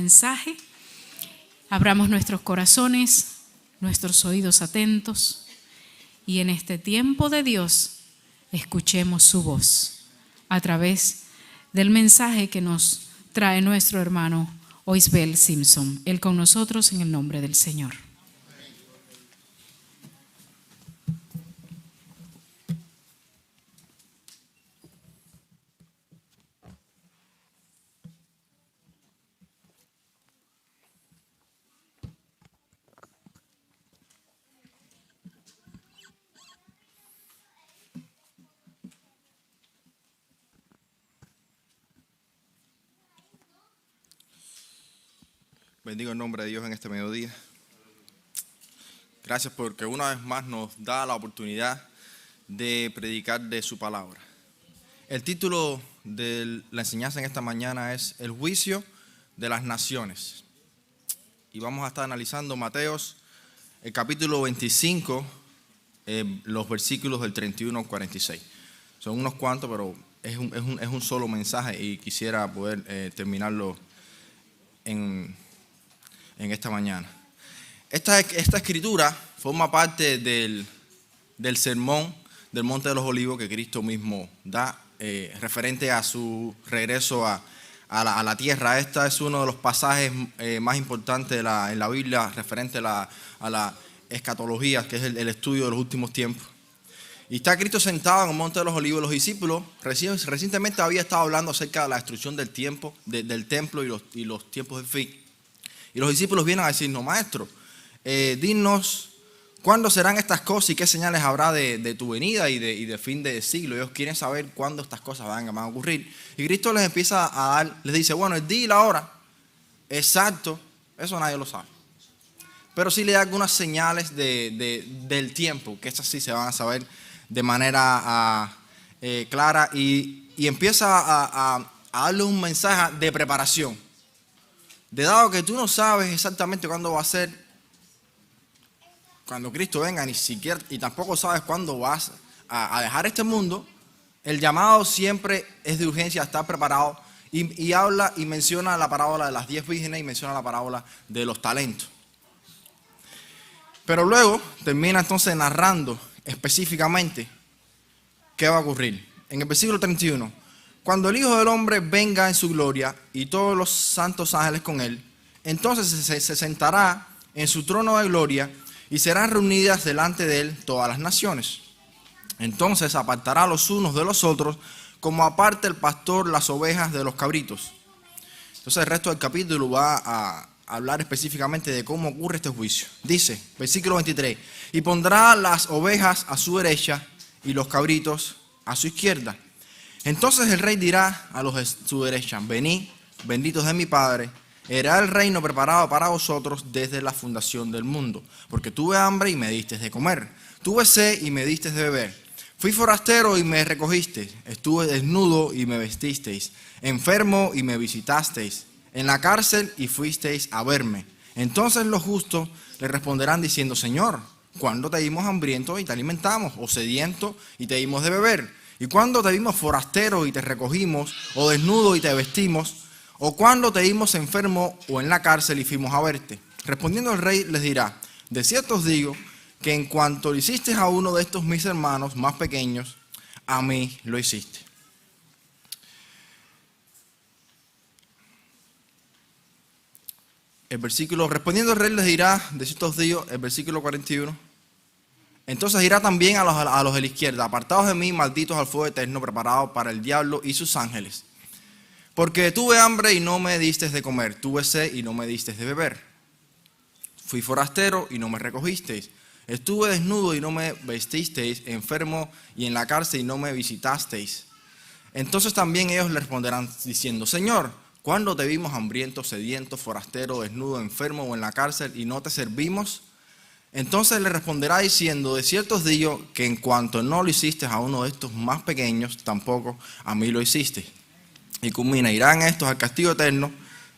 Mensaje. Abramos nuestros corazones, nuestros oídos atentos y en este tiempo de Dios escuchemos su voz a través del mensaje que nos trae nuestro hermano Oisbel Simpson. Él con nosotros en el nombre del Señor. Bendigo el nombre de Dios en este mediodía. Gracias porque una vez más nos da la oportunidad de predicar de su palabra. El título de la enseñanza en esta mañana es El juicio de las naciones. Y vamos a estar analizando Mateos, el capítulo 25, los versículos del 31 al 46. Son unos cuantos, pero es un solo mensaje y quisiera poder terminarlo en esta mañana. Esta escritura forma parte del sermón del Monte de los Olivos que Cristo mismo da, referente a su regreso a la tierra. Este es uno de los pasajes más importantes en la Biblia referente a la escatología, que es el estudio de los últimos tiempos. Y está Cristo sentado en el Monte de los Olivos. Los discípulos recientemente había estado hablando acerca de la destrucción del templo y los tiempos del fin. Y los discípulos vienen a decirnos: Maestro, dinos cuándo serán estas cosas y qué señales habrá de tu venida y de fin de siglo. Ellos quieren saber cuándo estas cosas van a ocurrir. Y Cristo les empieza a dar, les dice: bueno, el día y la hora exacto, eso nadie lo sabe. Pero sí le da algunas señales del tiempo, que esas sí se van a saber de manera clara. Y empieza a darles un mensaje de preparación. De dado que tú no sabes exactamente cuándo va a ser, cuando Cristo venga, ni siquiera, y tampoco sabes cuándo vas a dejar este mundo, el llamado siempre es de urgencia a estar preparado. Y habla y menciona la parábola de las 10 vírgenes y menciona la parábola de los talentos. Pero luego termina entonces narrando específicamente qué va a ocurrir. En el versículo 31. Cuando el Hijo del Hombre venga en su gloria y todos los santos ángeles con él, entonces se sentará en su trono de gloria y serán reunidas delante de él todas las naciones. Entonces apartará los unos de los otros, como aparta el pastor las ovejas de los cabritos. Entonces el resto del capítulo va a hablar específicamente de cómo ocurre este juicio. Dice, versículo 23, y pondrá las ovejas a su derecha y los cabritos a su izquierda. Entonces el rey dirá a los de su derecha: venid, benditos de mi Padre, heredad el reino preparado para vosotros desde la fundación del mundo. Porque tuve hambre y me disteis de comer, tuve sed y me disteis de beber, fui forastero y me recogisteis, estuve desnudo y me vestisteis, enfermo y me visitasteis, en la cárcel y fuisteis a verme. Entonces los justos le responderán diciendo: Señor, ¿cuándo te vimos hambriento y te alimentamos, o sediento y te dimos de beber? ¿Y cuándo te vimos forastero y te recogimos, o desnudo y te vestimos? ¿O cuándo te vimos enfermo o en la cárcel y fuimos a verte? Respondiendo el rey les dirá: de cierto os digo que en cuanto lo hiciste a uno de estos mis hermanos más pequeños, a mí lo hiciste. Respondiendo el rey les dirá: de cierto os digo, el versículo 41. Entonces dirá también a los de la izquierda: apartados de mí, malditos al fuego eterno preparado para el diablo y sus ángeles. Porque tuve hambre y no me distes de comer, tuve sed y no me distes de beber. Fui forastero y no me recogisteis, estuve desnudo y no me vestisteis, enfermo y en la cárcel y no me visitasteis. Entonces también ellos le responderán diciendo: Señor, ¿cuándo te vimos hambriento, sediento, forastero, desnudo, enfermo o en la cárcel y no te servimos? Entonces le responderá diciendo: de cierto os digo que en cuanto no lo hiciste a uno de estos más pequeños, tampoco a mí lo hiciste. Y culmina: irán estos al castigo eterno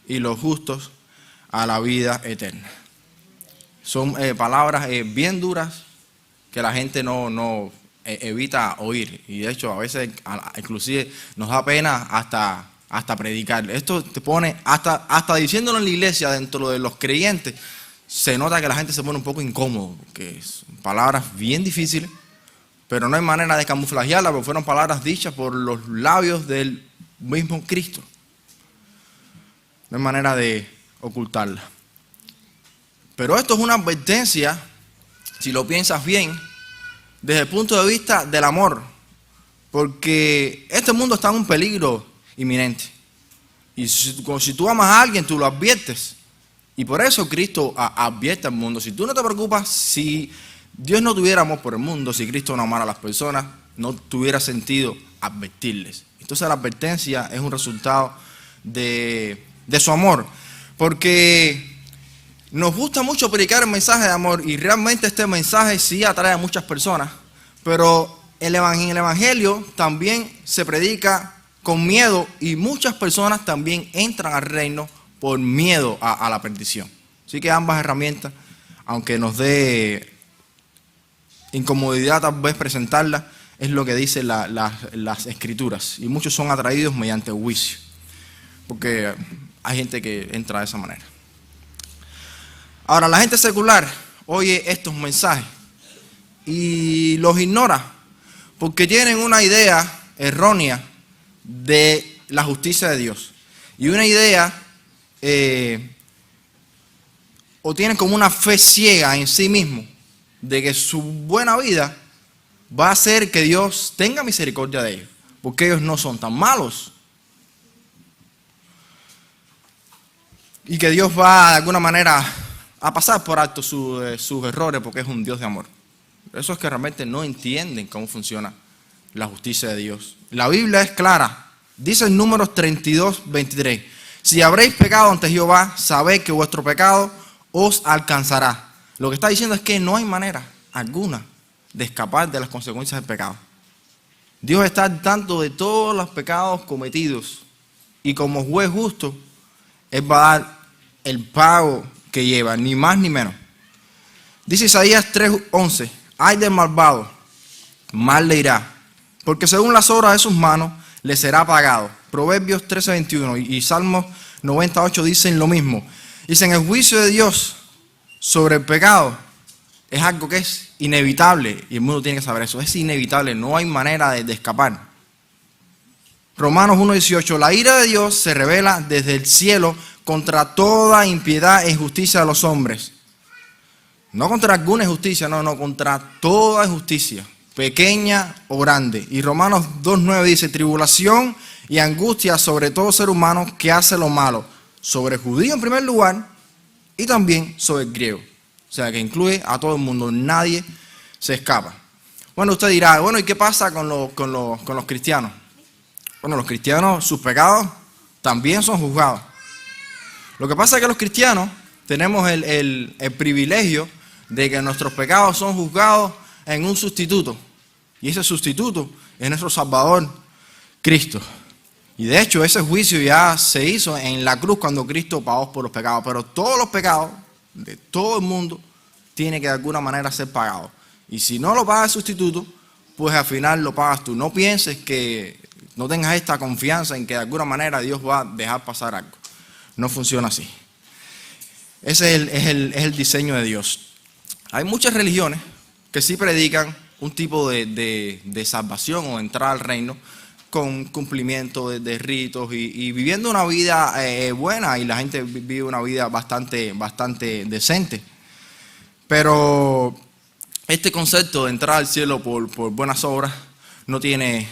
y los justos a la vida eterna. Son palabras bien duras que la gente no evita oír. Y de hecho a veces inclusive nos da pena hasta hasta predicar. Esto te pone, hasta diciéndolo en la iglesia, dentro de los creyentes, se nota que la gente se pone un poco incómodo, porque son palabras bien difíciles, pero no hay manera de camuflajearlas, porque fueron palabras dichas por los labios del mismo Cristo. No hay manera de ocultarlas. Pero esto es una advertencia, si lo piensas bien, desde el punto de vista del amor, porque este mundo está en un peligro inminente. Y si tú amas a alguien, tú lo adviertes. Y por eso Cristo advierte al mundo. Si tú no te preocupas, si Dios no tuviera amor por el mundo, si Cristo no amara a las personas, no tuviera sentido advertirles. Entonces la advertencia es un resultado de su amor. Porque nos gusta mucho predicar el mensaje de amor y realmente este mensaje sí atrae a muchas personas. Pero en el Evangelio también se predica con miedo y muchas personas también entran al reino por miedo a la perdición. Así que ambas herramientas, aunque nos dé incomodidad tal vez presentarlas, es lo que dicen las escrituras. Y muchos son atraídos mediante el juicio, porque hay gente que entra de esa manera. Ahora, la gente secular oye estos mensajes y los ignora porque tienen una idea errónea de la justicia de Dios. Y una idea, o tienen como una fe ciega en sí mismo, de que su buena vida va a hacer que Dios tenga misericordia de ellos, porque ellos no son tan malos. Y que Dios va de alguna manera a pasar por alto sus errores porque es un Dios de amor. Eso es que realmente no entienden cómo funciona la justicia de Dios. La Biblia es clara. Dice en Números 32:23. Si habréis pecado ante Jehová, sabed que vuestro pecado os alcanzará. Lo que está diciendo es que no hay manera alguna de escapar de las consecuencias del pecado. Dios está al tanto de todos los pecados cometidos. Y como juez justo, Él va a dar el pago que lleva, ni más ni menos. Dice Isaías 3:11. Ay del malvado, mal le irá, porque según las obras de sus manos le será pagado. Proverbios 13:21 y Salmos 98 dicen lo mismo. Dicen, el juicio de Dios sobre el pecado es algo que es inevitable, y el mundo tiene que saber eso, es inevitable, no hay manera de escapar. Romanos 1:18, la ira de Dios se revela desde el cielo contra toda impiedad e injusticia de los hombres. No contra alguna injusticia, no, contra toda injusticia, pequeña o grande. Y Romanos 2:9 dice, tribulación y angustia sobre todo ser humano que hace lo malo, sobre el judío en primer lugar y también sobre el griego. O sea, que incluye a todo el mundo, nadie se escapa. Bueno, usted dirá, bueno, ¿y qué pasa con los cristianos? Bueno, los cristianos, sus pecados también son juzgados. Lo que pasa es que los cristianos tenemos el privilegio de que nuestros pecados son juzgados en un sustituto. Y ese sustituto es nuestro Salvador, Cristo. Y de hecho ese juicio ya se hizo en la cruz cuando Cristo pagó por los pecados. Pero todos los pecados de todo el mundo tienen que de alguna manera ser pagados. Y si no lo paga el sustituto, pues al final lo pagas tú. No pienses que no tengas esta confianza en que de alguna manera Dios va a dejar pasar algo. No funciona así. Ese es el diseño de Dios. Hay muchas religiones que sí predican un tipo de salvación o entrar al reino con cumplimiento de ritos y viviendo una vida buena, y la gente vive una vida bastante decente. Pero este concepto de entrar al cielo por buenas obras no tiene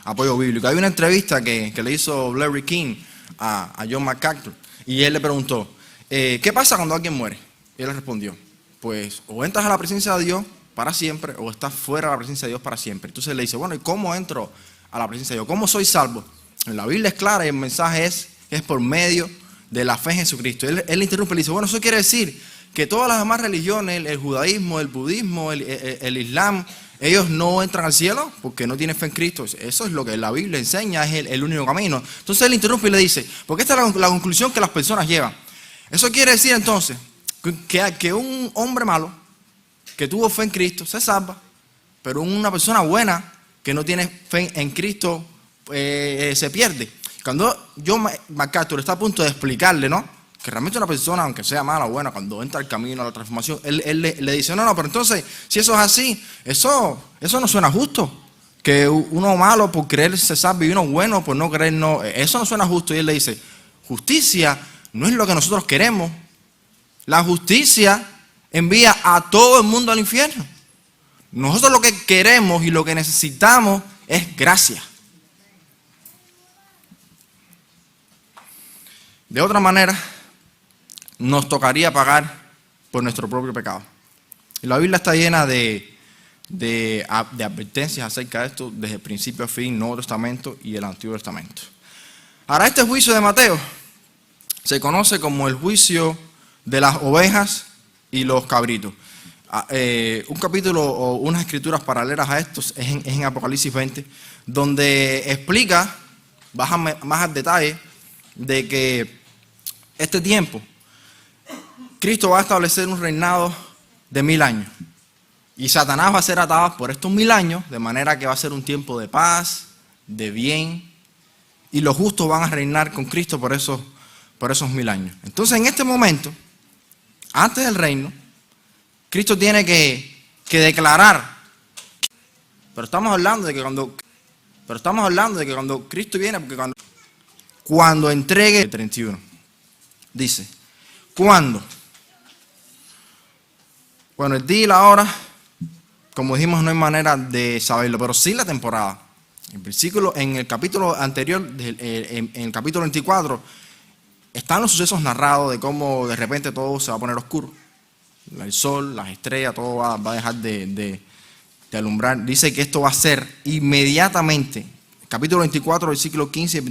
apoyo bíblico. Hay una entrevista que le hizo Larry King a John MacArthur y él le preguntó, ¿qué pasa cuando alguien muere? Y él le respondió, pues o entras a la presencia de Dios para siempre o estás fuera de la presencia de Dios para siempre. Entonces le dice, bueno, ¿y cómo entro a la presencia de Dios? ¿Cómo soy salvo? En la Biblia es clara y el mensaje es por medio de la fe en Jesucristo. Él interrumpe y le dice, bueno, eso quiere decir que todas las demás religiones, el judaísmo, el budismo, el islam, ellos no entran al cielo porque no tienen fe en Cristo. Eso es lo que la Biblia enseña, es el único camino. Entonces él interrumpe y le dice, porque esta es la conclusión que las personas llevan. Eso quiere decir entonces que un hombre malo que tuvo fe en Cristo se salva, pero una persona buena que no tiene fe en Cristo se pierde. Cuando MacArthur está a punto de explicarle, ¿no?, que realmente una persona, aunque sea mala o buena, cuando entra al camino a la transformación, él le dice, no, pero entonces, si eso es así, eso no suena justo. Que uno malo por creer se salve y uno bueno por no creer, no, eso no suena justo. Y él le dice, justicia no es lo que nosotros queremos. La justicia envía a todo el mundo al infierno. Nosotros lo que queremos y lo que necesitamos es gracia. De otra manera, nos tocaría pagar por nuestro propio pecado. Y la Biblia está llena de advertencias acerca de esto desde el principio a fin, Nuevo Testamento y el Antiguo Testamento. Ahora, este juicio de Mateo se conoce como el juicio de las ovejas y los cabritos. Un capítulo o unas escrituras paralelas a estos es en Apocalipsis 20, donde explica más al detalle de que este tiempo Cristo va a establecer un reinado de 1000 años. Y Satanás va a ser atado por estos 1000 años, de manera que va a ser un tiempo de paz, de bien, y los justos van a reinar con Cristo por esos 1000 años. Entonces, en este momento, antes del reino, Cristo tiene que declarar, pero estamos hablando de que cuando Cristo viene, porque cuando entregue el 31, dice, ¿cuándo? Bueno, el día y la hora, como dijimos, no hay manera de saberlo, pero sí la temporada. En el capítulo anterior, en el capítulo 24, están los sucesos narrados de cómo de repente todo se va a poner oscuro. El sol, las estrellas, todo va a dejar de alumbrar. Dice que esto va a ser inmediatamente, capítulo 24, versículo 15,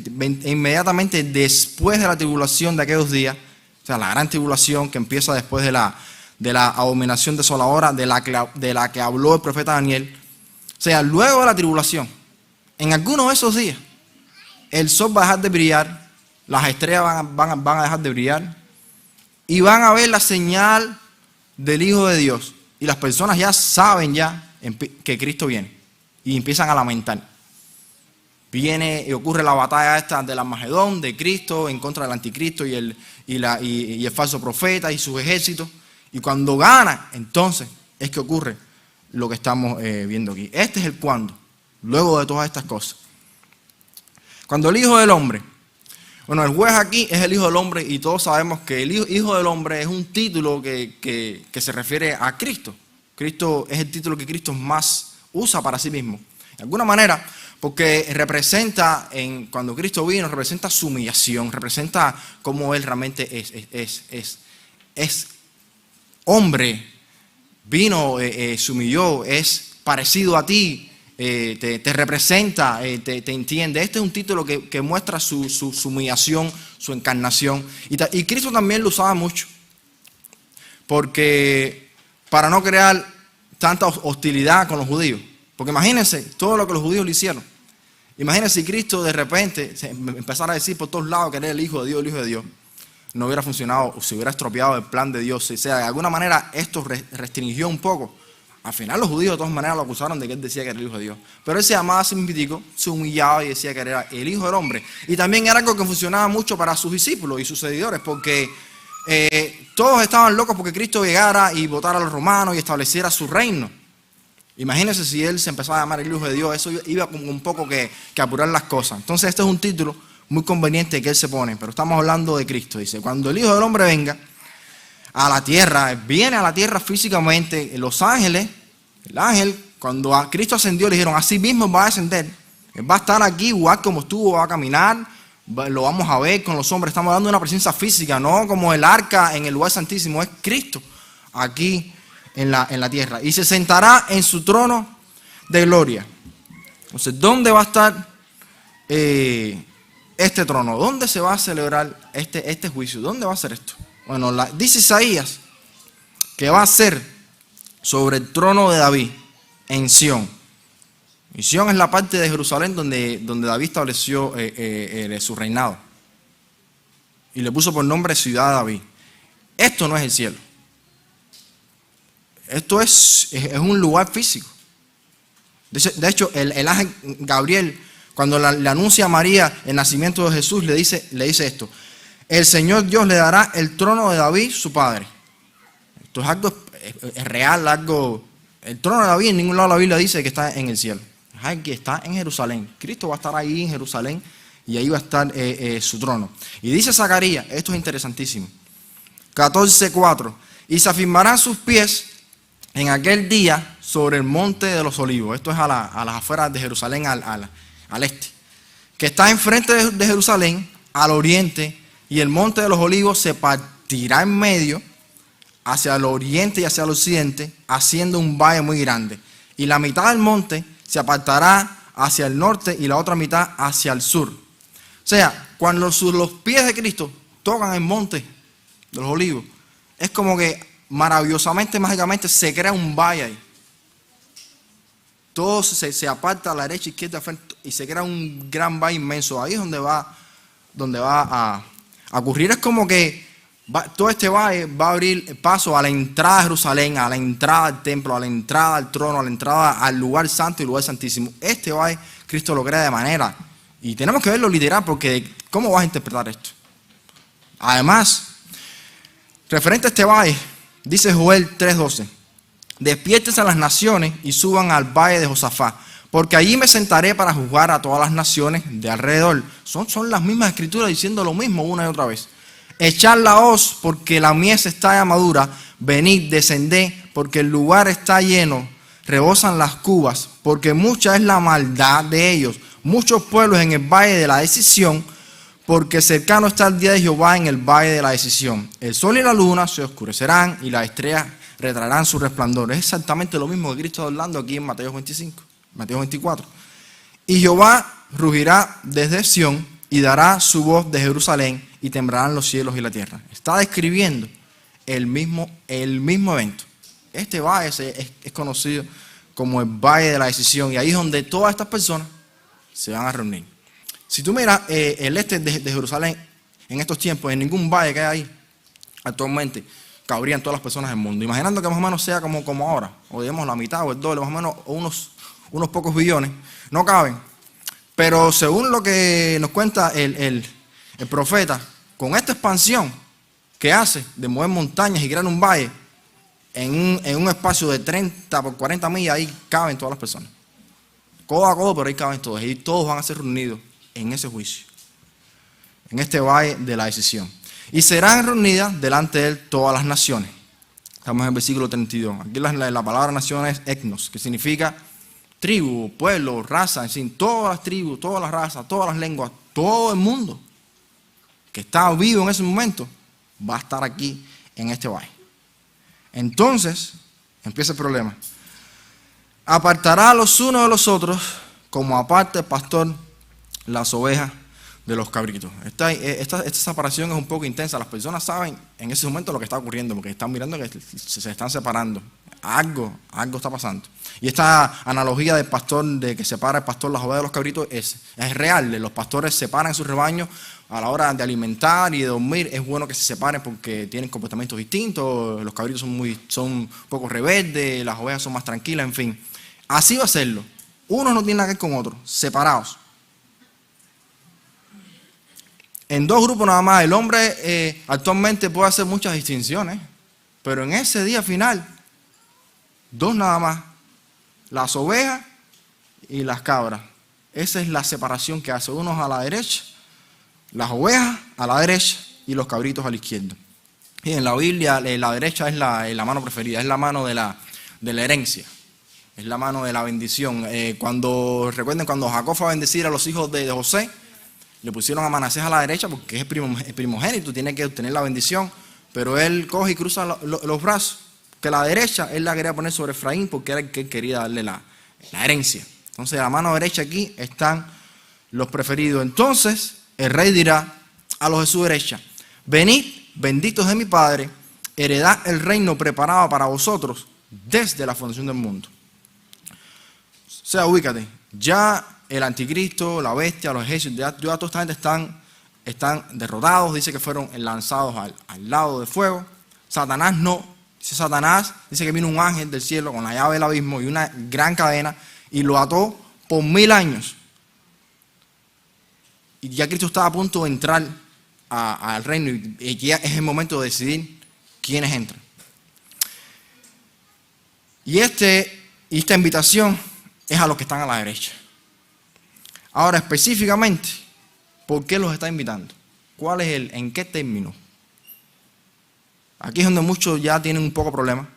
inmediatamente después de la tribulación de aquellos días, o sea, la gran tribulación que empieza después de la abominación desoladora de la que habló el profeta Daniel. O sea, luego de la tribulación, en algunos de esos días, el sol va a dejar de brillar, las estrellas van a dejar de brillar y van a ver la señal del Hijo de Dios. Y las personas ya saben que Cristo viene y empiezan a lamentar. Viene y ocurre la batalla esta del Armagedón, de Cristo en contra del anticristo y el falso profeta y sus ejércitos. Y cuando gana, entonces es que ocurre lo que estamos viendo aquí. Este es el cuándo, luego de todas estas cosas. Cuando el Hijo del Hombre, bueno, el juez aquí es el Hijo del Hombre y todos sabemos que el Hijo del Hombre es un título que se refiere a Cristo. Cristo es el título que Cristo más usa para sí mismo. De alguna manera, porque representa, cuando Cristo vino, representa su humillación, representa cómo Él realmente es hombre, vino, se humilló, es parecido a ti, te representa, te entiende. Este es un título que muestra su humillación, su encarnación. Y Cristo también lo usaba mucho, porque para no crear tanta hostilidad con los judíos. Porque imagínense todo lo que los judíos le hicieron. Imagínense si Cristo de repente empezara a decir por todos lados que era el Hijo de Dios, el Hijo de Dios. No hubiera funcionado, o se hubiera estropeado el plan de Dios. O sea, de alguna manera esto restringió un poco. Al final los judíos de todas maneras lo acusaron de que él decía que era el Hijo de Dios. Pero él se llamaba a sí mismo, se humillaba y decía que era el Hijo del Hombre. Y también era algo que funcionaba mucho para sus discípulos y sus seguidores, porque todos estaban locos porque Cristo llegara y votara a los romanos y estableciera su reino. Imagínense si él se empezaba a llamar el Hijo de Dios, eso iba como un poco que apurar las cosas. Entonces este es un título muy conveniente que él se pone, pero estamos hablando de Cristo. Dice, cuando el Hijo del Hombre venga a la tierra, viene a la tierra físicamente, los ángeles, el ángel, cuando a Cristo ascendió, le dijeron, así mismo va a ascender, él va a estar aquí igual como estuvo, va a caminar, lo vamos a ver con los hombres. Estamos hablando de una presencia física, no como el arca en el lugar santísimo, es Cristo aquí en la tierra, y se sentará en su trono de gloria. Entonces, ¿dónde va a estar este trono? ¿Dónde se va a celebrar este juicio? ¿Dónde va a ser esto? Bueno, dice Isaías que va a ser sobre el trono de David en Sión. Y Sión es la parte de Jerusalén donde David estableció su reinado y le puso por nombre Ciudad de David. Esto no es el cielo. Esto es un lugar físico. De hecho, el ángel Gabriel, cuando le anuncia a María el nacimiento de Jesús, le dice esto: el Señor Dios le dará el trono de David, su padre. Esto es algo es real, algo. El trono de David en ningún lado de la Biblia dice que está en el cielo. Es algo que está en Jerusalén. Cristo va a estar ahí en Jerusalén y ahí va a estar su trono. Y dice Zacarías, esto es interesantísimo, 14:4, y se afirmarán sus pies en aquel día sobre el monte de los olivos. Esto es a las afueras de Jerusalén, al este, que está enfrente de Jerusalén, al oriente, y el monte de los olivos se partirá en medio hacia el oriente y hacia el occidente, haciendo un valle muy grande. Y la mitad del monte se apartará hacia el norte y la otra mitad hacia el sur. O sea, cuando los pies de Cristo tocan el monte de los olivos, es como que maravillosamente, mágicamente, se crea un valle ahí. Todo se aparta a la derecha, izquierda, frente, y se crea un gran valle inmenso. Ahí es donde va a ocurrir. Es como que todo este valle va a abrir paso a la entrada de Jerusalén, a la entrada al templo, a la entrada al trono, a la entrada al lugar santo y lugar santísimo. Este valle Cristo lo crea de manera, y tenemos que verlo literal, porque ¿cómo vas a interpretar esto? Además, referente a este valle, dice Joel 3:12, despiértense a las naciones y suban al valle de Josafat, porque allí me sentaré para juzgar a todas las naciones de alrededor. Son las mismas escrituras diciendo lo mismo una y otra vez. Echad la hoz, porque la mies está ya madura. Venid, descended, porque el lugar está lleno. Rebosan las cubas, porque mucha es la maldad de ellos. Muchos pueblos en el valle de la decisión, porque cercano está el día de Jehová en el valle de la decisión. El sol y la luna se oscurecerán y las estrellas retraerán su resplandor. Es exactamente lo mismo que Cristo está hablando aquí en Mateo 24. Y Jehová rugirá desde Sión y dará su voz de Jerusalén, y temblarán los cielos y la tierra. Está describiendo el mismo evento. Este valle es conocido como el valle de la decisión, y ahí es donde todas estas personas se van a reunir. Si tú miras el este de Jerusalén en estos tiempos, en ningún valle que hay ahí actualmente cabrían todas las personas del mundo. Imaginando que más o menos sea como ahora, o digamos la mitad o el doble, más o menos unos pocos billones, no caben. Pero según lo que nos cuenta el profeta, con esta expansión que hace de mover montañas y crear un valle, en un espacio de 30 por 40 millas, ahí caben todas las personas. Codo a codo, pero ahí caben todos. Y todos van a ser reunidos en ese juicio, en este valle de la decisión. Y serán reunidas delante de él todas las naciones. Estamos en el versículo 32. Aquí la palabra nación es etnos, que significa tribu, pueblo, raza, en fin, todas las tribus, todas las razas, todas las lenguas, todo el mundo que está vivo en ese momento va a estar aquí en este valle. Entonces empieza el problema. Apartará a los unos de los otros, como aparta el pastor las ovejas de los cabritos. Esta separación es un poco intensa. Las personas saben en ese momento lo que está ocurriendo, porque están mirando que se están separando. Algo está pasando. Y esta analogía del pastor, de que separa el pastor las ovejas de los cabritos, es real. Los pastores separan sus rebaños a la hora de alimentar y de dormir. Es bueno que se separen porque tienen comportamientos distintos. Los cabritos son un poco rebeldes, las ovejas son más tranquilas, en fin. Así va a serlo. Unos no tienen nada que ver con otros, separados. En dos grupos nada más. El hombre actualmente puede hacer muchas distinciones, pero en ese día final, dos nada más. Las ovejas y las cabras. Esa es la separación que hace. Unos a la derecha, las ovejas a la derecha y los cabritos a la izquierda. Y en la Biblia la derecha es la mano preferida, es la mano de la herencia, es la mano de la bendición. Recuerden cuando Jacob fue a bendecir a los hijos de José, le pusieron a Manasés a la derecha porque es el primogénito, tiene que obtener la bendición, pero él coge y cruza los brazos, que la derecha él la quería poner sobre Efraín porque era el que quería darle la herencia. Entonces a la mano derecha aquí están los preferidos. Entonces el rey dirá a los de su derecha: venid, benditos de mi Padre, heredad el reino preparado para vosotros desde la fundación del mundo. O sea, ubícate, ya el anticristo, la bestia, los ejércitos, ya toda esta gente están derrotados. Dice que fueron lanzados al lado de fuego. Satanás no. Dice Satanás, dice que vino un ángel del cielo con la llave del abismo y una gran cadena y lo ató por 1000 años. y ya Cristo está a punto de entrar al reino y ya es el momento de decidir quiénes entran. Y esta invitación es a los que están a la derecha. Ahora, específicamente, ¿por qué los está invitando? ¿Cuál es en qué término? Aquí es donde muchos ya tienen un poco problema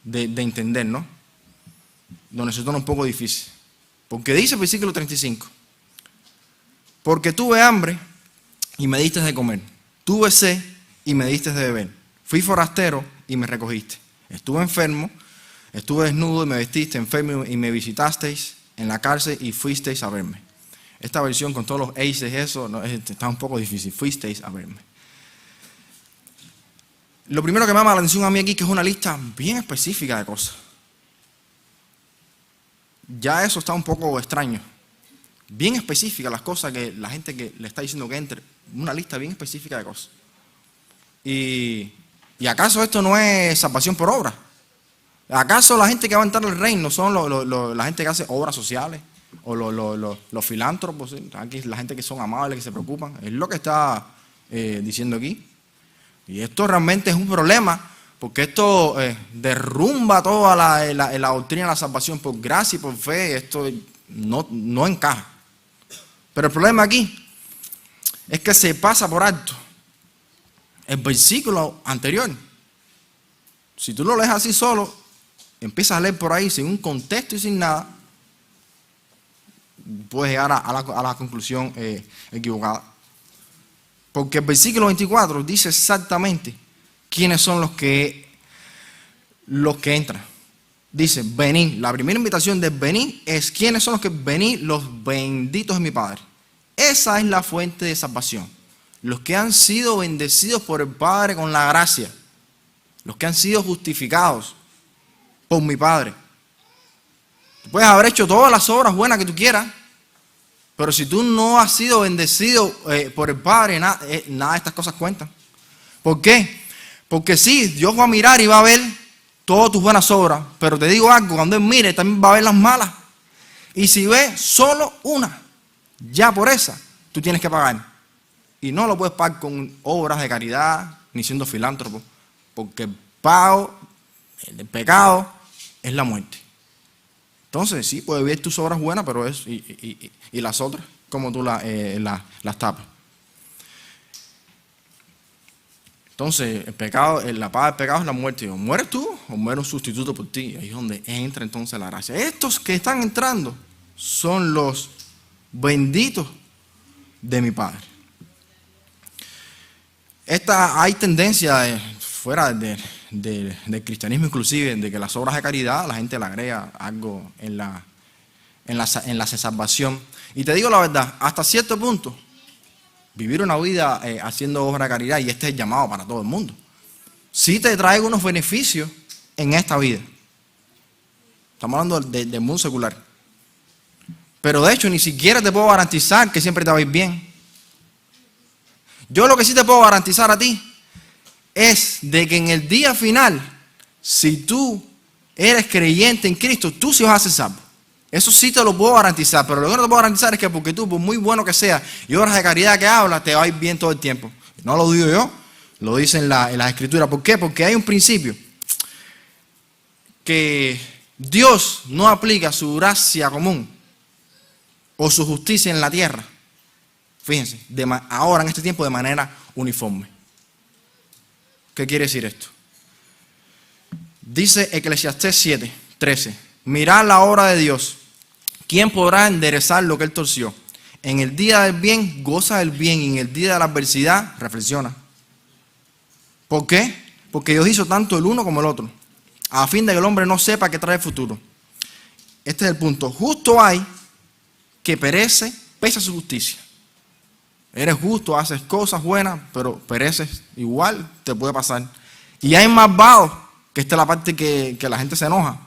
de entender, ¿no? Donde se torna un poco difícil. Porque dice el versículo 35, porque tuve hambre y me diste de comer, tuve sed y me diste de beber, fui forastero y me recogiste, estuve enfermo, estuve desnudo y me vestiste, enfermo y me visitasteis, en la cárcel y fuisteis a verme. Esta versión con todos los eises, eso no, está un poco difícil, fuisteis a verme. Lo primero que me llama la atención a mí aquí es que es una lista bien específica de cosas. Ya eso está un poco extraño. Bien específica las cosas que la gente que le está diciendo que entre. Una lista bien específica de cosas. ¿Y acaso esto no es salvación por obra? ¿Acaso la gente que va a entrar al reino son la gente que hace obras sociales? ¿O los filántropos? ¿Sí? Aquí la gente que son amables, que se preocupan. Es lo que está diciendo aquí. Y esto realmente es un problema, porque esto derrumba toda la doctrina de la salvación por gracia y por fe. Esto no encaja. Pero el problema aquí es que se pasa por alto el versículo anterior. Si tú lo lees así solo, empiezas a leer por ahí sin un contexto y sin nada, puedes llegar a la conclusión equivocada. Porque el versículo 24 dice exactamente quiénes son los que entran. Dice, venid. La primera invitación de venid es quiénes son los que venid, los benditos de mi Padre. Esa es la fuente de salvación. Los que han sido bendecidos por el Padre con la gracia. Los que han sido justificados por mi Padre. Tú puedes haber hecho todas las obras buenas que tú quieras, pero si tú no has sido bendecido por el Padre, nada de estas cosas cuentan. ¿Por qué? Porque sí, Dios va a mirar y va a ver todas tus buenas obras, pero te digo algo, cuando Él mire también va a ver las malas. Y si ve solo una, ya por esa, tú tienes que pagar. Y no lo puedes pagar con obras de caridad, ni siendo filántropo, porque el pago del pecado es la muerte. Entonces, sí, puedes ver tus obras buenas, pero y las otras, como tú las tapas. Entonces, el pecado, la paga del pecado es la muerte. O mueres tú, o muere un sustituto por ti. Ahí es donde entra entonces la gracia. Estos que están entrando son los benditos de mi Padre. Hay tendencia fuera del cristianismo inclusive, de que las obras de caridad la gente le agrega algo en la salvación. Y te digo la verdad, hasta cierto punto, vivir una vida haciendo obra de caridad, y este es el llamado para todo el mundo, sí te trae unos beneficios en esta vida. Estamos hablando del mundo secular. Pero de hecho ni siquiera te puedo garantizar que siempre te va a ir bien. Yo lo que sí te puedo garantizar a ti es de que en el día final, si tú eres creyente en Cristo, tú sí vas a ser salvo. Eso sí te lo puedo garantizar, pero lo que no te puedo garantizar es que porque tú, por muy bueno que sea y obras de caridad que hablas, te va a ir bien todo el tiempo. No lo digo yo, lo dice en las Escrituras. ¿Por qué? Porque hay un principio que Dios no aplica su gracia común o su justicia en la tierra, fíjense, ahora en este tiempo de manera uniforme. ¿Qué quiere decir esto? Dice Eclesiastés 7:13, mirad la obra de Dios, ¿quién podrá enderezar lo que Él torció? En el día del bien, goza del bien, y en el día de la adversidad, reflexiona. ¿Por qué? Porque Dios hizo tanto el uno como el otro, a fin de que el hombre no sepa qué trae el futuro. Este es el punto. Justo hay que perece, pese a su justicia. Eres justo, haces cosas buenas, pero pereces igual, te puede pasar. Y hay malvados, que esta es la parte que la gente se enoja,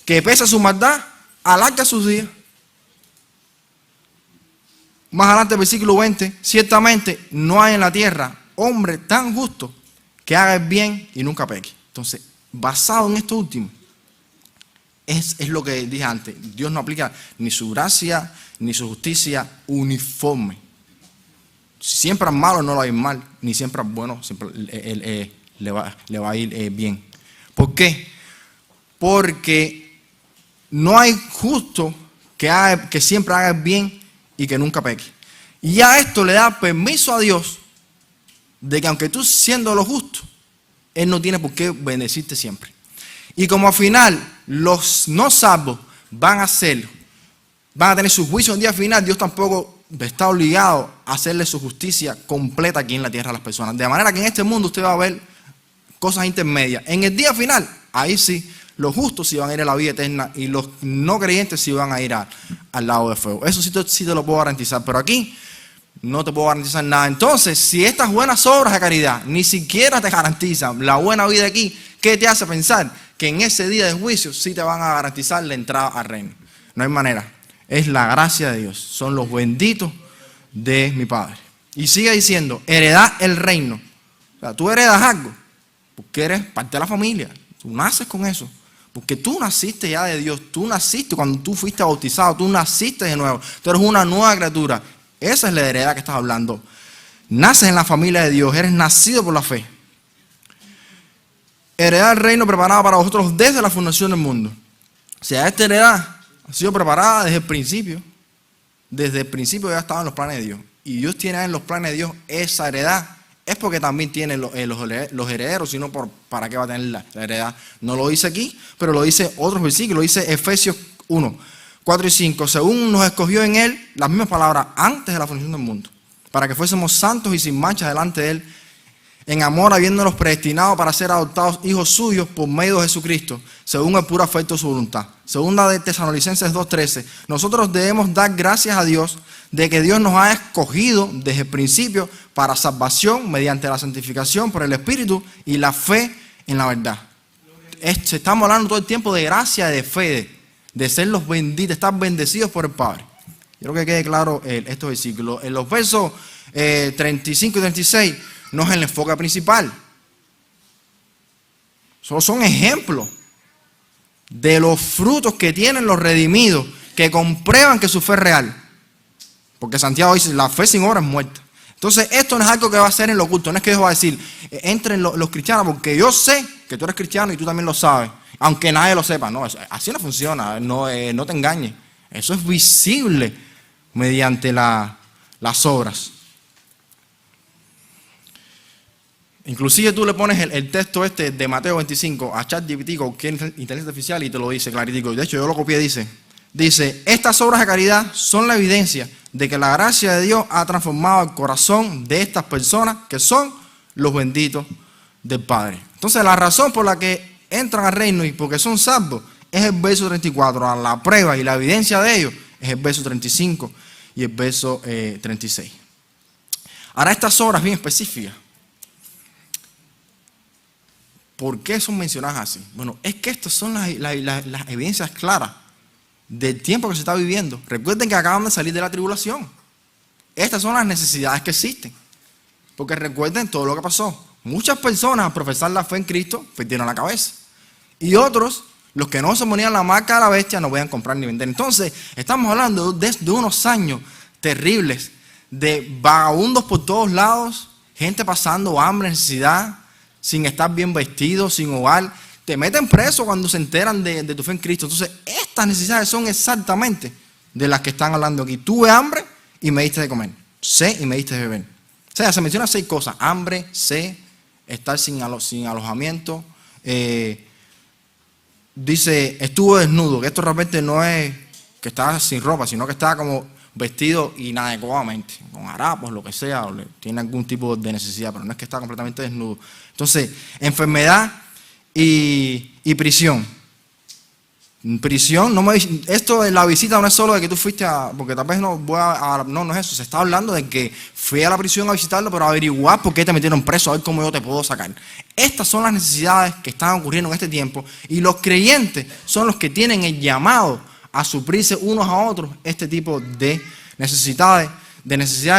que pese a su maldad, alarga sus días. Más adelante, versículo 20, ciertamente no hay en la tierra hombre tan justo que haga el bien y nunca peque. Entonces, basado en esto último, es lo que dije antes. Dios no aplica ni su gracia ni su justicia uniforme. Si siempre es malo, no lo va a ir mal, ni siempre es bueno, siempre le va a ir bien. ¿Por qué? Porque no hay justo que siempre haga el bien y que nunca peque. Y ya esto le da permiso a Dios de que aunque tú siendo lo justo, Él no tiene por qué bendecirte siempre. Y como al final los no salvos van a tener su juicio en el día final, Dios tampoco está obligado a hacerle su justicia completa aquí en la tierra a las personas. De manera que en este mundo usted va a ver cosas intermedias. En el día final, ahí sí, los justos sí van a ir a la vida eterna y los no creyentes sí van a ir al lago de fuego. Eso sí te lo puedo garantizar, pero aquí no te puedo garantizar nada. Entonces, si estas buenas obras de caridad ni siquiera te garantizan la buena vida aquí, ¿qué te hace pensar que en ese día de juicio sí te van a garantizar la entrada al reino? No hay manera. Es la gracia de Dios. Son los benditos de mi Padre. Y sigue diciendo, heredad el reino. O sea, tú heredas algo porque eres parte de la familia. Tú naces con eso. Porque tú naciste ya de Dios. Tú naciste cuando tú fuiste bautizado. Tú naciste de nuevo. Tú eres una nueva criatura. Esa es la heredad que estás hablando. Naces en la familia de Dios. Eres nacido por la fe. Heredad el reino preparado para vosotros desde la fundación del mundo. O sea, esta heredad ha sido preparada desde el principio. Desde el principio ya estaba en los planes de Dios. Y Dios tiene en los planes de Dios esa heredad. Es porque también tiene los herederos, sino para qué va a tener la heredad. No lo dice aquí, pero lo dice otros versículos. Lo dice Efesios 1, 4 y 5. Según nos escogió en Él, las mismas palabras, antes de la fundación del mundo, para que fuésemos santos y sin mancha delante de Él, en amor habiéndonos predestinado para ser adoptados hijos suyos por medio de Jesucristo, según el puro afecto de su voluntad. Segunda de Tesalonicenses 2:13. Nosotros debemos dar gracias a Dios de que Dios nos ha escogido desde el principio para salvación mediante la santificación por el Espíritu y la fe en la verdad. Estamos hablando todo el tiempo de gracia, de fe, de ser los benditos, estar bendecidos por el Padre. Quiero que quede claro estos versículos. En los versos 35 y 36 no es el enfoque principal. Solo son ejemplos de los frutos que tienen los redimidos, que comprueban que su fe es real. Porque Santiago dice, la fe sin obra es muerta. Entonces, esto no es algo que va a ser en lo oculto. No es que Dios va a decir, entren los cristianos, porque yo sé que tú eres cristiano y tú también lo sabes, aunque nadie lo sepa. No, así no funciona, no te engañes. Eso es visible mediante las obras. Inclusive tú le pones el texto de Mateo 25 a ChatGPT, que es inteligencia artificial, y te lo dice claritico. De hecho, yo lo copié, dice, estas obras de caridad son la evidencia de que la gracia de Dios ha transformado el corazón de estas personas que son los benditos del Padre. Entonces, la razón por la que entran al reino y porque son salvos es el verso 34. La prueba y la evidencia de ellos es el verso 35 y el verso 36. Ahora, estas obras bien específicas, ¿por qué son mencionadas así? Bueno, es que estas son las evidencias claras del tiempo que se está viviendo. Recuerden que acaban de salir de la tribulación. Estas son las necesidades que existen. Porque recuerden todo lo que pasó. Muchas personas al profesar la fe en Cristo perdieron la cabeza. Y otros, los que no se ponían la marca de la bestia, no podían comprar ni vender. Entonces, estamos hablando de unos años terribles, de vagabundos por todos lados, gente pasando hambre, necesidad, sin estar bien vestidos, sin hogar. Te meten preso cuando se enteran de tu fe en Cristo. Entonces, estas necesidades son exactamente de las que están hablando aquí. Tuve hambre y me diste de comer. Sed y me diste de beber. O sea, se mencionan 6 cosas. Hambre, sed, estar sin alojamiento. Dice, estuvo desnudo. Que esto realmente no es que estaba sin ropa, sino que estaba como vestido inadecuadamente, con harapos, lo que sea, o tiene algún tipo de necesidad, pero no es que está completamente desnudo. Entonces, enfermedad y prisión. Prisión, esto de la visita no es solo de que tú fuiste porque tal vez no es eso, se está hablando de que fui a la prisión a visitarlo, pero a averiguar por qué te metieron preso, a ver cómo yo te puedo sacar. Estas son las necesidades que están ocurriendo en este tiempo, y los creyentes son los que tienen el llamado a suplirse unos a otros este tipo de necesidades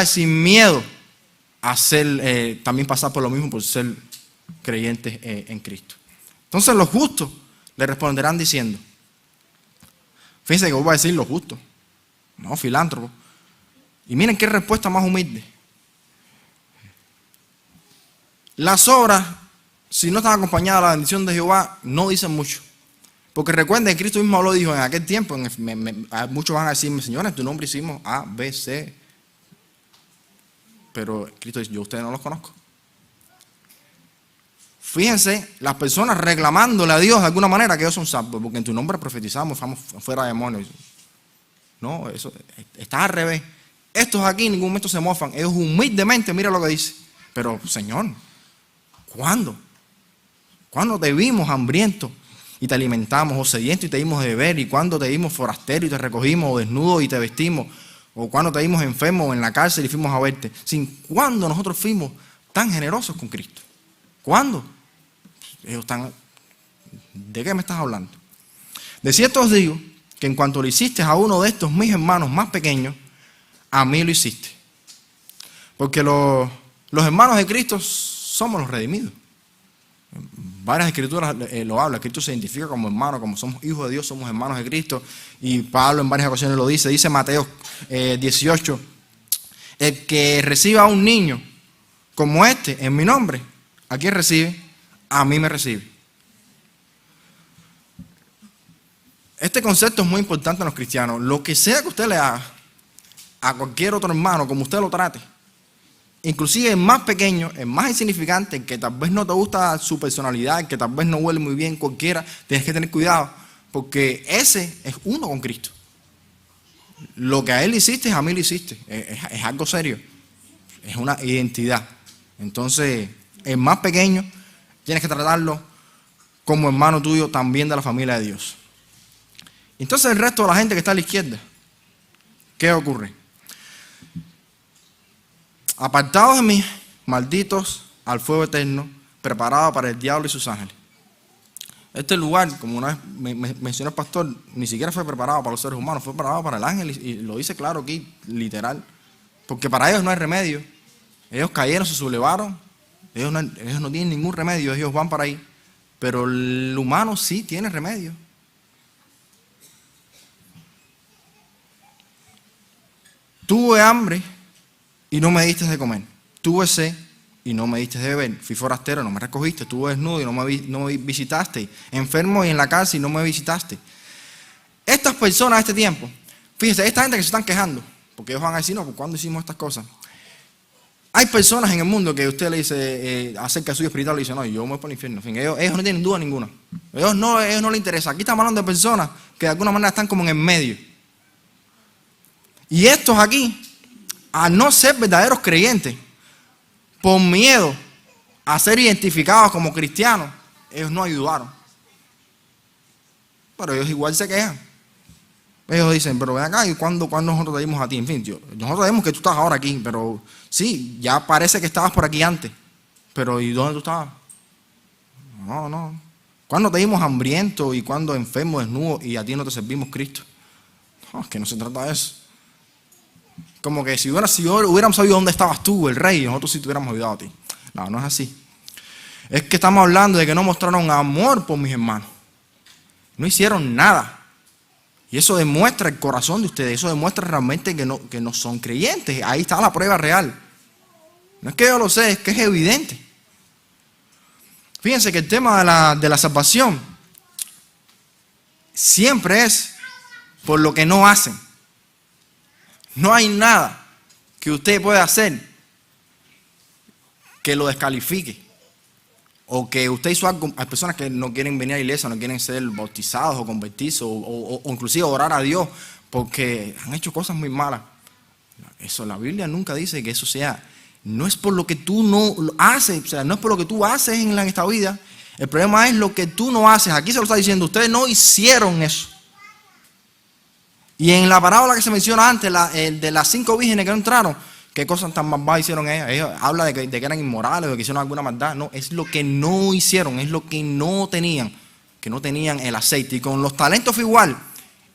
sin miedo a también pasar por lo mismo, por ser creyentes en Cristo. Entonces los justos le responderán diciendo, fíjense que voy a decir los justos, no filántropo. Y miren qué respuesta más humilde. Las obras, si no están acompañadas de la bendición de Jehová, no dicen mucho. Porque recuerden, Cristo mismo lo dijo en aquel tiempo, muchos van a decirme, Señor, en tu nombre hicimos A, B, C. Pero Cristo dice, yo a ustedes no los conozco. Fíjense, las personas reclamándole a Dios de alguna manera que ellos son salvos, porque en tu nombre profetizamos, estamos fuera de demonios. No, eso está al revés. Estos aquí en ningún momento se mofan. Ellos humildemente, mira lo que dice. Pero, Señor, ¿cuándo? ¿Cuándo te vimos hambriento y te alimentamos, o sediento y te dimos de beber? ¿Y cuándo te vimos forastero y te recogimos, o desnudo y te vestimos? ¿O cuándo te vimos enfermo en la cárcel y fuimos a verte? ¿Cuándo nosotros fuimos tan generosos con Cristo? ¿Cuándo? Ellos están, ¿de qué me estás hablando? De cierto os digo que en cuanto lo hiciste a uno de estos mis hermanos más pequeños, a mí lo hiciste. Porque los hermanos de Cristo somos los redimidos. Varias escrituras lo hablan. Cristo se identifica como hermano, como somos hijos de Dios, somos hermanos de Cristo. Y Pablo en varias ocasiones lo dice. Dice Mateo 18, el que reciba a un niño como este en mi nombre, ¿a quién recibe? A mí me recibe. Este concepto es muy importante en los cristianos. Lo que sea que usted le haga a cualquier otro hermano, como usted lo trate, inclusive el más pequeño, el más insignificante, el que tal vez no te gusta su personalidad, el que tal vez no huele muy bien, cualquiera, tienes que tener cuidado, porque ese es uno con Cristo. Lo que a él le hiciste, a mí le hiciste. Es algo serio. Es una identidad. Entonces, el más pequeño, tienes que tratarlo como hermano tuyo, también de la familia de Dios. Entonces, el resto de la gente que está a la izquierda, ¿qué ocurre? Apartados de mí, malditos al fuego eterno, preparado para el diablo y sus ángeles. Este lugar, como una vez mencionó el pastor, ni siquiera fue preparado para los seres humanos, fue preparado para el ángel, y lo dice claro aquí, literal. Porque para ellos no hay remedio. Ellos cayeron, se sublevaron, ellos no tienen ningún remedio, ellos van para ahí. Pero el humano sí tiene remedio. Tuve hambre y no me diste de comer. Tuve sed y no me diste de beber. Fui forastero, no me recogiste. Estuve desnudo y no me visitaste. Enfermo y en la cárcel y no me visitaste. Estas personas de este tiempo, fíjense, esta gente que se están quejando, porque ellos van a decir, no, ¿cuándo hicimos estas cosas? Hay personas en el mundo que usted le dice acerca de su espiritual, le dice, no, yo me voy por el infierno. En fin, ellos no tienen duda ninguna. Ellos no les interesa. Aquí estamos hablando de personas que de alguna manera están como en el medio. Y estos aquí, a no ser verdaderos creyentes, por miedo a ser identificados como cristianos, ellos no ayudaron. Pero ellos igual se quejan. Ellos dicen, pero ven acá, ¿y cuándo nosotros te dimos a ti? En fin, nosotros sabemos que tú estás ahora aquí, pero sí, ya parece que estabas por aquí antes. Pero ¿y dónde tú estabas? No. ¿Cuándo te dimos hambriento y cuándo enfermo, desnudo y a ti no te servimos Cristo? No, es que no se trata de eso. Como que si hubiéramos sabido dónde estabas tú, el rey, nosotros sí te hubiéramos ayudado a ti. No es así. Es que estamos hablando de que no mostraron amor por mis hermanos. No hicieron nada. Y eso demuestra el corazón de ustedes. Eso demuestra realmente que no son creyentes. Ahí está la prueba real. No es que yo lo sé, es que es evidente. Fíjense que el tema de la salvación siempre es por lo que no hacen. No hay nada que usted pueda hacer que lo descalifique. O que usted hizo algo. Hay personas que no quieren venir a la iglesia, no quieren ser bautizados o convertirse, o inclusive orar a Dios porque han hecho cosas muy malas. Eso, la Biblia nunca dice que eso sea. No es por lo que tú no haces, o sea, no es por lo que tú haces en esta vida. El problema es lo que tú no haces. Aquí se lo está diciendo, ustedes no hicieron eso. Y en la parábola que se menciona antes, de las 5 vírgenes que no entraron, ¿qué cosas tan malvadas hicieron ellas? Ellos habla de que eran inmorales o de que hicieron alguna maldad. No, es lo que no hicieron, es lo que no tenían el aceite. Y con los talentos fue igual.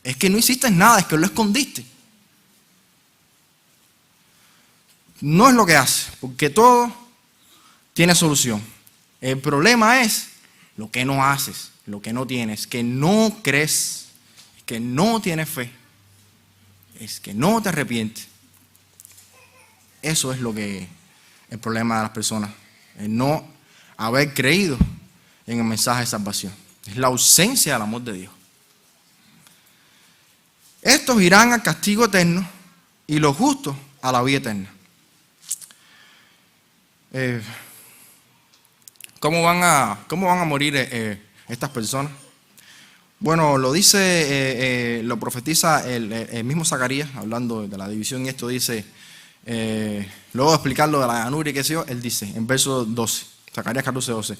Es que no hiciste nada, es que lo escondiste. No es lo que hace, porque todo tiene solución. El problema es lo que no haces, lo que no tienes, que no crees, que no tienes fe, es que no te arrepientes. Eso es lo que el problema de las personas, el no haber creído en el mensaje de salvación. Es la ausencia del amor de Dios. Estos irán al castigo eterno y los justos a la vida eterna. ¿Cómo van a morir estas personas? Bueno, lo dice, lo profetiza el mismo Zacarías, hablando de la división, y esto dice, luego de explicarlo de la llanura y qué sé yo, él dice, en verso 12, Zacarías 14, 12,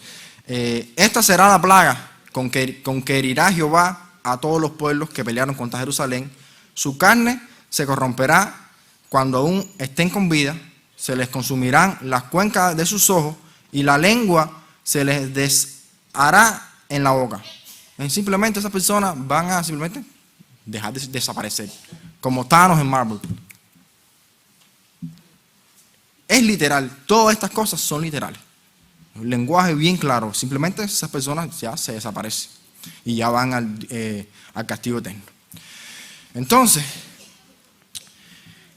esta será la plaga con que herirá Jehová a todos los pueblos que pelearon contra Jerusalén. Su carne se corromperá cuando aún estén con vida, se les consumirán las cuencas de sus ojos y la lengua se les deshará en la boca. Simplemente esas personas van a simplemente dejar de desaparecer, como Thanos en Marvel. Es literal, todas estas cosas son literales. Un lenguaje bien claro, simplemente esas personas ya se desaparecen y ya van al castigo eterno. Entonces,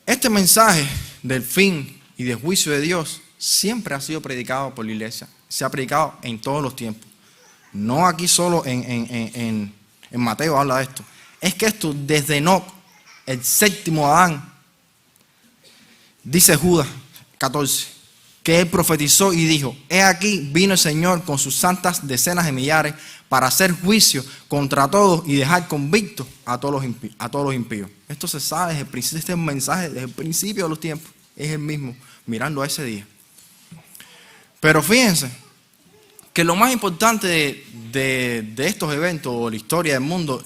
este mensaje del fin y del juicio de Dios siempre ha sido predicado por la iglesia, se ha predicado en todos los tiempos. No aquí solo en Mateo habla de esto. Es que esto desde Enoc, el séptimo Adán, dice Judas 14, que él profetizó y dijo, he aquí vino el Señor con sus santas decenas de millares para hacer juicio contra todos y dejar convictos a todos los impíos. Esto se sabe desde el principio, este mensaje desde el principio de los tiempos, es el mismo, mirando a ese día. Pero fíjense que lo más importante de estos eventos o la historia del mundo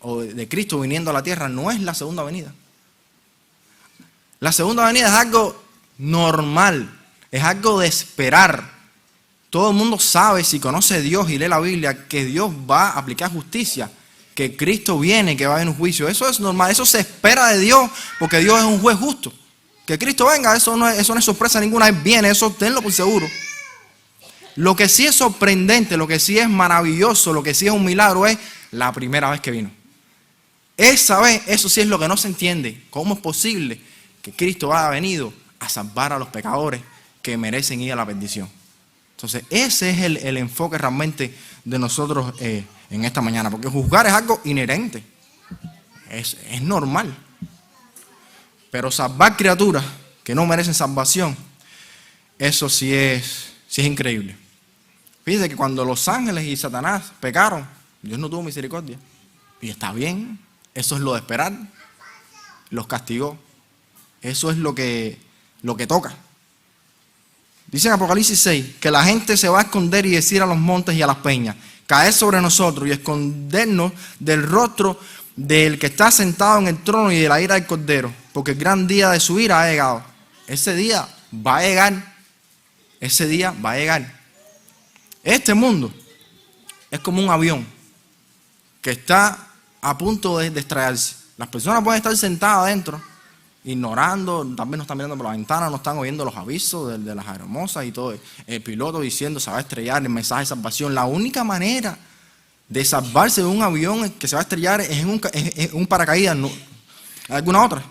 o de Cristo viniendo a la tierra no es la segunda venida. La segunda venida es algo normal, es algo de esperar. Todo el mundo sabe, si conoce a Dios y lee la Biblia, que Dios va a aplicar justicia, que Cristo viene, que va a haber un juicio. Eso es normal, eso se espera de Dios porque Dios es un juez justo. Que Cristo venga, eso no es sorpresa ninguna, Él viene, eso tenlo por seguro. Lo que sí es sorprendente, lo que sí es maravilloso, lo que sí es un milagro es la primera vez que vino. Esa vez, eso sí es lo que no se entiende. ¿Cómo es posible que Cristo haya venido a salvar a los pecadores que merecen ir a la perdición? Entonces, ese es el enfoque realmente de nosotros en esta mañana, porque juzgar es algo inherente, es normal. Pero salvar criaturas que no merecen salvación, eso sí es increíble. Fíjense que cuando los ángeles y Satanás pecaron, Dios no tuvo misericordia. Y está bien, eso es lo de esperar. Los castigó. Eso es lo que toca. Dice en Apocalipsis 6 que la gente se va a esconder y decir a los montes y a las peñas, caer sobre nosotros y escondernos del rostro del que está sentado en el trono y de la ira del Cordero, porque el gran día de su ira ha llegado. Ese día va a llegar. Ese día va a llegar. Este mundo es como un avión que está a punto de estrellarse. Las personas pueden estar sentadas adentro, ignorando, también no están mirando por la ventana, no están oyendo los avisos de las aeromosas y todo. El piloto diciendo se va a estrellar, el mensaje de salvación. La única manera de salvarse de un avión que se va a estrellar es en un paracaídas. No, ¿alguna otra?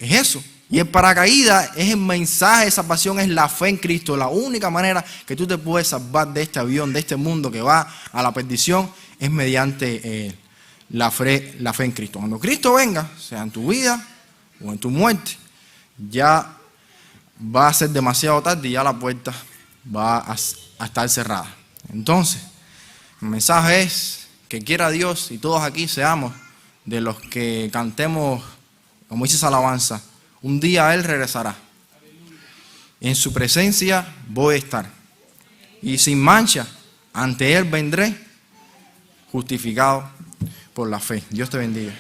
Es eso. Y el paracaídas es el mensaje de salvación, es la fe en Cristo. La única manera que tú te puedes salvar de este avión, de este mundo que va a la perdición, es mediante la fe en Cristo. Cuando Cristo venga, sea en tu vida o en tu muerte, ya va a ser demasiado tarde y ya la puerta va a estar cerrada. Entonces, el mensaje es que quiera Dios y todos aquí seamos de los que cantemos, como dice esa alabanza, un día Él regresará. En su presencia voy a estar. Y sin mancha, ante Él vendré justificado por la fe. Dios te bendiga.